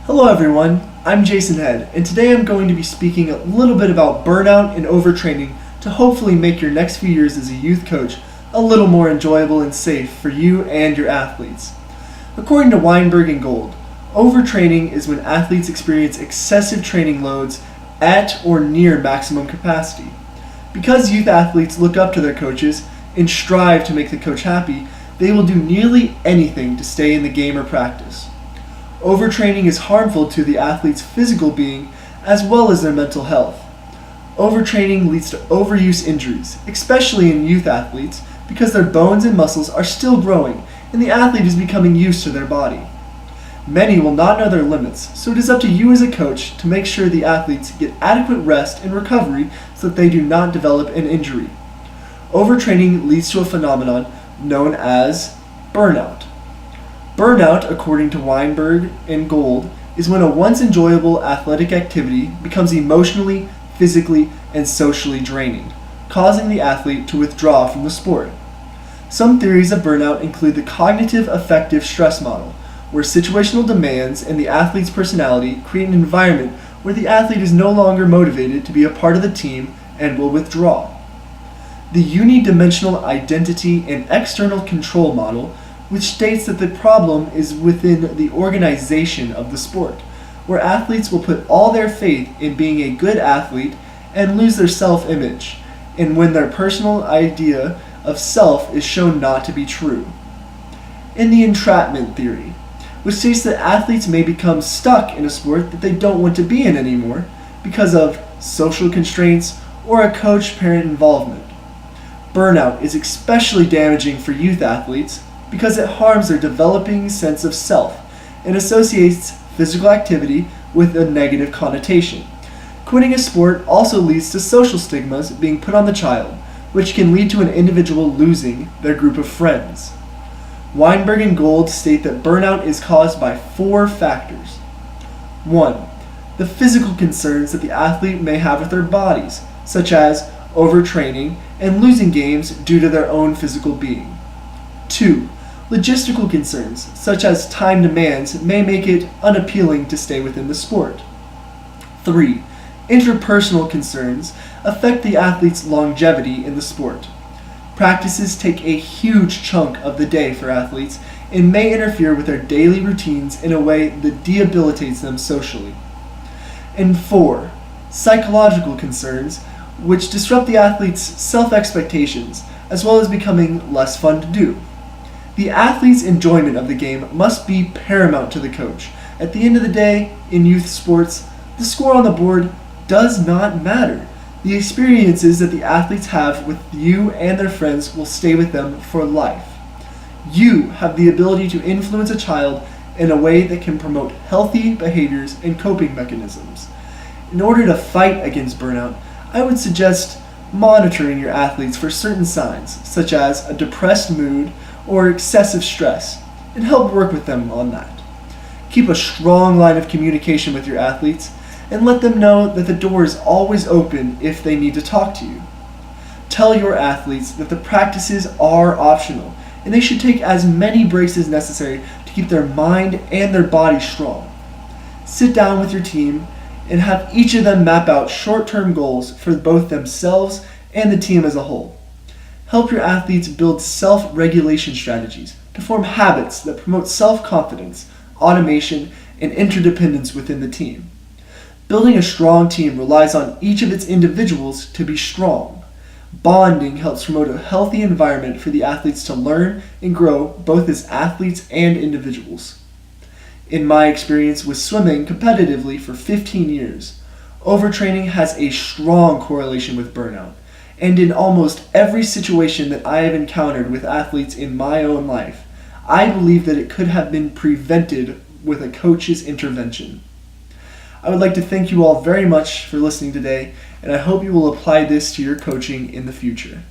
Hello everyone, I'm Jason Head, and today I'm going to be speaking a little bit about burnout and overtraining to hopefully make your next few years as a youth coach a little more enjoyable and safe for you and your athletes. According to Weinberg and Gold, overtraining is when athletes experience excessive training loads at or near maximum capacity. Because youth athletes look up to their coaches and strive to make the coach happy, they will do nearly anything to stay in the game or practice. Overtraining is harmful to the athlete's physical being as well as their mental health. Overtraining leads to overuse injuries, especially in youth athletes, because their bones and muscles are still growing and the athlete is becoming used to their body. Many will not know their limits, so it is up to you as a coach to make sure the athletes get adequate rest and recovery so that they do not develop an injury. Overtraining leads to a phenomenon known as burnout. Burnout, according to Weinberg and Gold, is when a once enjoyable athletic activity becomes emotionally, physically, and socially draining, causing the athlete to withdraw from the sport. Some theories of burnout include the cognitive affective stress model, where situational demands and the athlete's personality create an environment where the athlete is no longer motivated to be a part of the team and will withdraw. The unidimensional identity and external control model, which states that the problem is within the organization of the sport, where athletes will put all their faith in being a good athlete and lose their self-image, and when their personal idea of self is shown not to be true. In the entrapment theory, which states that athletes may become stuck in a sport that they don't want to be in anymore because of social constraints or a coach-parent involvement. Burnout is especially damaging for youth athletes because it harms their developing sense of self and associates physical activity with a negative connotation. Quitting a sport also leads to social stigmas being put on the child, which can lead to an individual losing their group of friends. Weinberg and Gold state that burnout is caused by 4 factors. 1. The physical concerns that the athlete may have with their bodies, such as overtraining and losing games due to their own physical being. 2. Logistical concerns, such as time demands, may make it unappealing to stay within the sport. 3. Interpersonal concerns affect the athlete's longevity in the sport. Practices take a huge chunk of the day for athletes and may interfere with their daily routines in a way that debilitates them socially. And 4. Psychological concerns, which disrupt the athlete's self-expectations, as well as becoming less fun to do. The athlete's enjoyment of the game must be paramount to the coach. At the end of the day, in youth sports, the score on the board does not matter. The experiences that the athletes have with you and their friends will stay with them for life. You have the ability to influence a child in a way that can promote healthy behaviors and coping mechanisms. In order to fight against burnout, I would suggest monitoring your athletes for certain signs, such as a depressed mood or excessive stress, and help work with them on that. Keep a strong line of communication with your athletes and let them know that the door is always open if they need to talk to you. Tell your athletes that the practices are optional and they should take as many breaks as necessary to keep their mind and their body strong. Sit down with your team and have each of them map out short-term goals for both themselves and the team as a whole. Help your athletes build self-regulation strategies to form habits that promote self-confidence, automation, and interdependence within the team. Building a strong team relies on each of its individuals to be strong. Bonding helps promote a healthy environment for the athletes to learn and grow both as athletes and individuals. In my experience with swimming competitively for 15 years, overtraining has a strong correlation with burnout. And in almost every situation that I have encountered with athletes in my own life, I believe that it could have been prevented with a coach's intervention. I would like to thank you all very much for listening today, and I hope you will apply this to your coaching in the future.